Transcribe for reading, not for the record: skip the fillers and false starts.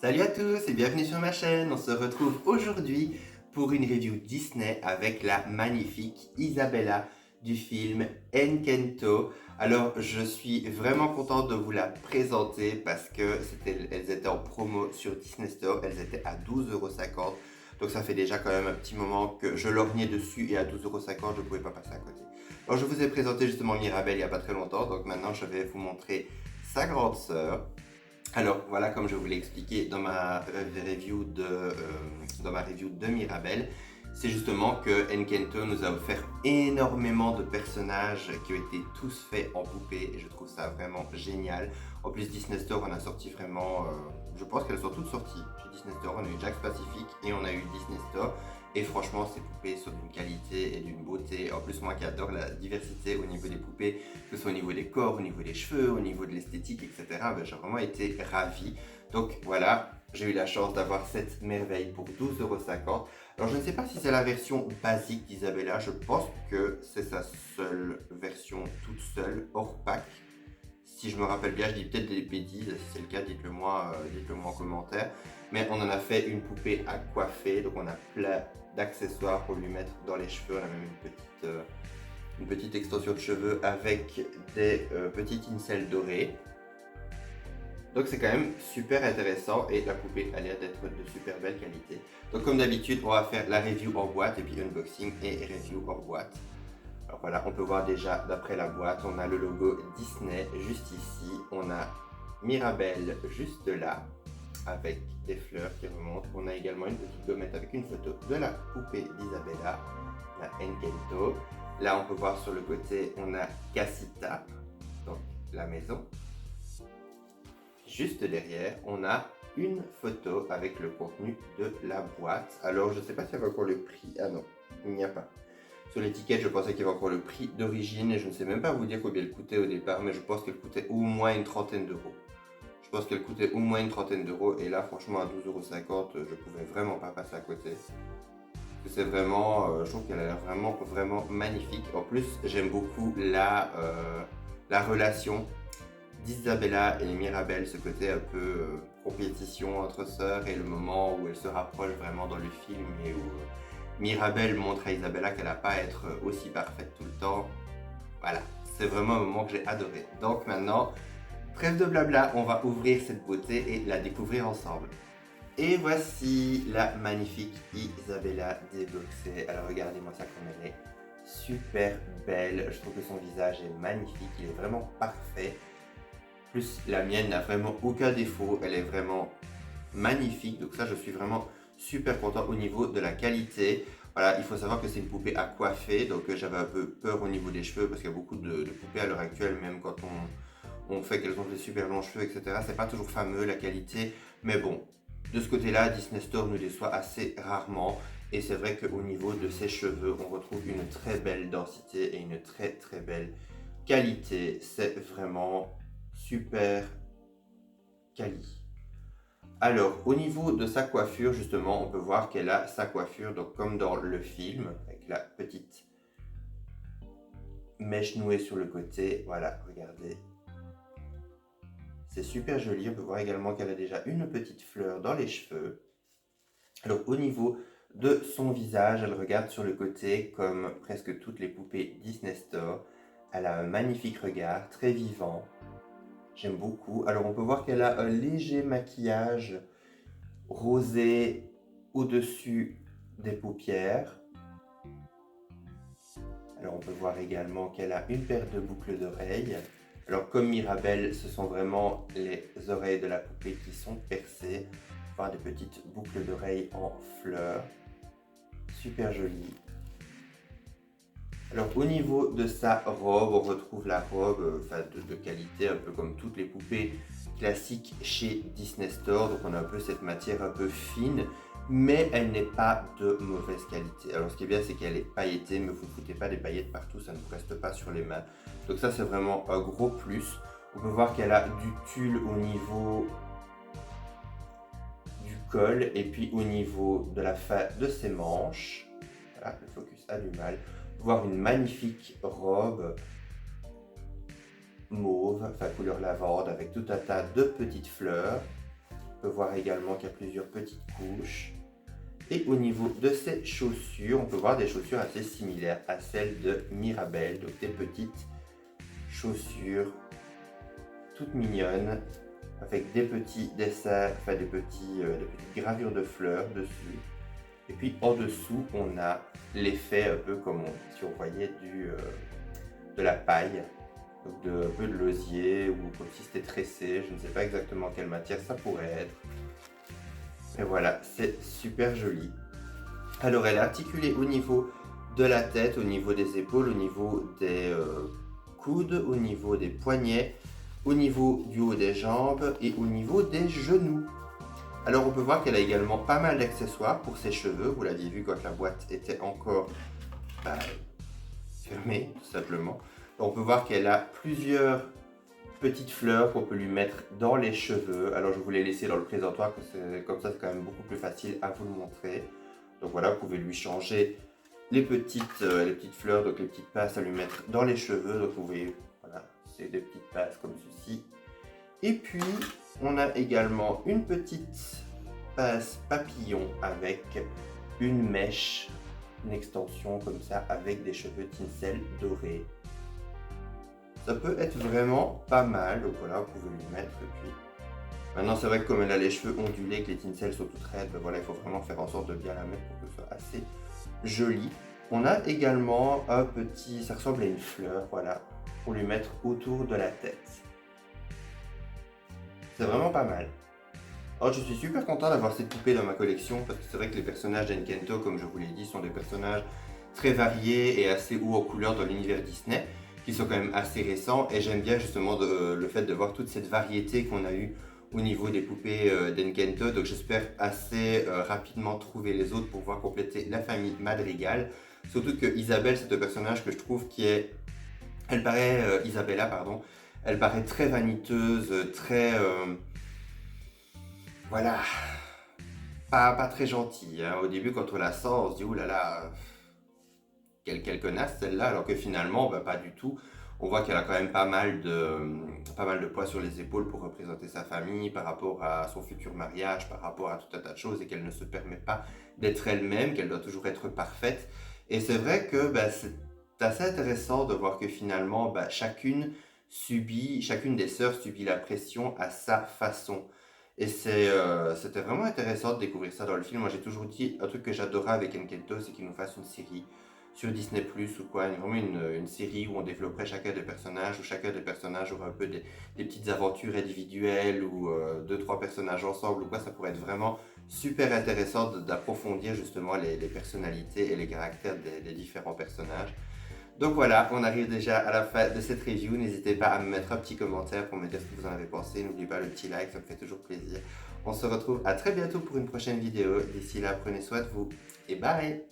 Salut à tous et bienvenue sur ma chaîne. On se retrouve aujourd'hui pour une review Disney avec la magnifique Isabella du film Encanto. Alors je suis vraiment contente de vous la présenter parce que elles étaient en promo sur Disney Store. Elles étaient à 12,50 €. Donc ça fait déjà quand même un petit moment que je lorgnais dessus et à 12,50 € je ne pouvais pas passer à côté. Alors je vous ai présenté justement Mirabel il n'y a pas très longtemps. Donc maintenant je vais vous montrer sa grande sœur. Alors voilà, comme je vous l'ai expliqué dans ma review de Mirabel, c'est justement que Encanto nous a offert énormément de personnages qui ont été tous faits en poupée et je trouve ça vraiment génial. En plus Disney Store on a sorti vraiment, je pense qu'elles sont toutes sorties. Chez Disney Store on a eu Jack's Pacific et on a eu Disney Store. Et franchement, ces poupées sont d'une qualité et d'une beauté. En plus, moi qui adore la diversité au niveau des poupées, que ce soit au niveau des corps, au niveau des cheveux, au niveau de l'esthétique, etc., ben, j'ai vraiment été ravi. Donc voilà, j'ai eu la chance d'avoir cette merveille pour 12,50 €. Alors je ne sais pas si c'est la version basique d'Isabella, je pense que c'est sa seule version toute seule, hors pack. Si je me rappelle bien, je dis peut-être des bêtises, si c'est le cas, dites-le moi en commentaire. Mais on en a fait une poupée à coiffer, donc on a plein d'accessoires pour lui mettre dans les cheveux. On a même une petite extension de cheveux avec des petites incels dorées. Donc c'est quand même super intéressant et la poupée a l'air d'être de super belle qualité. Donc comme d'habitude, on va faire la review en boîte et puis unboxing et review en boîte. Alors voilà, on peut voir déjà d'après la boîte, on a le logo Disney juste ici, on a Mirabel juste là, avec des fleurs qui remontent. On a également une petite gommette avec une photo de la poupée d'Isabella, la Encanto. Là, on peut voir sur le côté, on a Casita, donc la maison. Juste derrière, on a une photo avec le contenu de la boîte. Alors, je ne sais pas s'il y avait encore le prix. Ah non, il n'y a pas. Sur l'étiquette, je pensais qu'il y avait encore le prix d'origine et je ne sais même pas vous dire combien elle coûtait au départ, mais je pense qu'elle coûtait au moins une trentaine d'euros. Je pense qu'elle coûtait au moins une trentaine d'euros et là, franchement, à 12,50 €, je pouvais vraiment pas passer à côté. C'est vraiment, je trouve qu'elle a l'air vraiment magnifique. En plus, j'aime beaucoup la relation d'Isabella et Mirabel, ce côté un peu compétition entre sœurs et le moment où elles se rapprochent vraiment dans le film et où Mirabel montre à Isabella qu'elle n'a pas à être aussi parfaite tout le temps. Voilà, c'est vraiment un moment que j'ai adoré. Donc maintenant, trêve de blabla, on va ouvrir cette beauté et la découvrir ensemble. Et voici la magnifique Isabella déboxée. Alors regardez-moi ça comme elle est super belle. Je trouve que son visage est magnifique, il est vraiment parfait. Plus la mienne n'a vraiment aucun défaut, elle est vraiment magnifique. Donc ça, je suis vraiment super content au niveau de la qualité. Voilà, il faut savoir que c'est une poupée à coiffer, donc j'avais un peu peur au niveau des cheveux parce qu'il y a beaucoup de poupées à l'heure actuelle, même quand on fait qu'elles ont des super longs cheveux, etc. C'est pas toujours fameux la qualité, mais bon, de ce côté-là, Disney Store nous déçoit assez rarement. Et c'est vrai qu'au niveau de ses cheveux, on retrouve une très belle densité et une très belle qualité. C'est vraiment super quali. Alors, au niveau de sa coiffure, justement, on peut voir qu'elle a sa coiffure, donc comme dans le film, avec la petite mèche nouée sur le côté. Voilà, regardez. C'est super joli. On peut voir également qu'elle a déjà une petite fleur dans les cheveux. Alors, au niveau de son visage, elle regarde sur le côté comme presque toutes les poupées Disney Store. Elle a un magnifique regard, très vivant. J'aime beaucoup. Alors, on peut voir qu'elle a un léger maquillage rosé au-dessus des paupières. Alors on peut voir également qu'elle a une paire de boucles d'oreilles. Alors comme Mirabel, ce sont vraiment les oreilles de la poupée qui sont percées. Voir des petites boucles d'oreilles en fleurs. Super joli. Alors au niveau de sa robe, on retrouve la robe de qualité, un peu comme toutes les poupées classiques chez Disney Store. Donc on a un peu cette matière un peu fine, mais elle n'est pas de mauvaise qualité. Alors ce qui est bien, c'est qu'elle est pailletée, mais vous ne foutez pas des paillettes partout, ça ne vous reste pas sur les mains. Donc ça, c'est vraiment un gros plus. On peut voir qu'elle a du tulle au niveau du col et puis au niveau de la fin de ses manches. Voilà, le focus a du mal. Voir une magnifique robe mauve, enfin couleur lavande, avec tout un tas de petites fleurs. On peut voir également qu'il y a plusieurs petites couches. Et au niveau de ses chaussures, on peut voir des chaussures assez similaires à celles de Mirabelle. Donc des petites chaussures toutes mignonnes avec des petits dessins, enfin des petites gravures de fleurs dessus. Et puis en dessous, on a l'effet un peu comme si on voyait de la paille, donc un peu de l'osier ou comme si c'était tressé. Je ne sais pas exactement quelle matière ça pourrait être. Et voilà, c'est super joli. Alors elle est articulée au niveau de la tête, au niveau des épaules, au niveau des coudes, au niveau des poignets, au niveau du haut des jambes et au niveau des genoux. Alors on peut voir qu'elle a également pas mal d'accessoires pour ses cheveux. Vous l'aviez vu quand la boîte était encore fermée, tout simplement. Donc, on peut voir qu'elle a plusieurs petites fleurs qu'on peut lui mettre dans les cheveux. Alors je vous les laisser dans le présentoir, comme ça c'est quand même beaucoup plus facile à vous le montrer. Donc voilà, vous pouvez lui changer les petites fleurs, donc les petites passes à lui mettre dans les cheveux. Donc vous voyez, voilà, c'est des petites passes comme ceci. Et puis on a également une petite passe papillon avec une mèche, une extension comme ça avec des cheveux tinsel dorés. Ça peut être vraiment pas mal, donc voilà, vous pouvez lui mettre. Et puis maintenant, c'est vrai que comme elle a les cheveux ondulés, que les tinsels sont toutes raides, ben voilà, il faut vraiment faire en sorte de bien la mettre pour que ce soit assez joli. On a également un petit, ça ressemble à une fleur, voilà, pour lui mettre autour de la tête. C'est vraiment pas mal. Alors, je suis super content d'avoir cette poupée dans ma collection parce que c'est vrai que les personnages d'Encanto, comme je vous l'ai dit, sont des personnages très variés et assez hauts en couleur dans l'univers Disney, qui sont quand même assez récents, et j'aime bien justement le fait de voir toute cette variété qu'on a eue au niveau des poupées d'Encanto. Donc j'espère assez rapidement trouver les autres pour pouvoir compléter la famille Madrigal. Surtout que Isabelle, c'est un personnage que je trouve qui est... Elle paraît... Isabella, pardon. Elle paraît très vaniteuse, très... voilà. Pas très gentille. Hein. Au début, quand on la sent, on se dit « Ouh là là, quelle connasse celle-là », alors que finalement, bah, pas du tout. On voit qu'elle a quand même pas mal de poids sur les épaules pour représenter sa famille, par rapport à son futur mariage, par rapport à tout un tas de choses, et qu'elle ne se permet pas d'être elle-même, qu'elle doit toujours être parfaite. Et c'est vrai que bah, c'est assez intéressant de voir que finalement, bah, chacune des sœurs subit la pression à sa façon. Et c'était vraiment intéressant de découvrir ça dans le film. Moi, j'ai toujours dit, un truc que j'adorais avec Encanto, c'est qu'il nous fasse une série sur Disney Plus ou quoi, vraiment une série où on développerait chacun des personnages, où chacun des personnages aurait un peu des petites aventures individuelles ou deux, trois personnages ensemble ou quoi. Ça pourrait être vraiment super intéressant d'approfondir justement les personnalités et les caractères des différents personnages. Donc voilà, on arrive déjà à la fin de cette review. N'hésitez pas à me mettre un petit commentaire pour me dire ce que vous en avez pensé. N'oubliez pas le petit like, ça me fait toujours plaisir. On se retrouve à très bientôt pour une prochaine vidéo. D'ici là, prenez soin de vous et bye!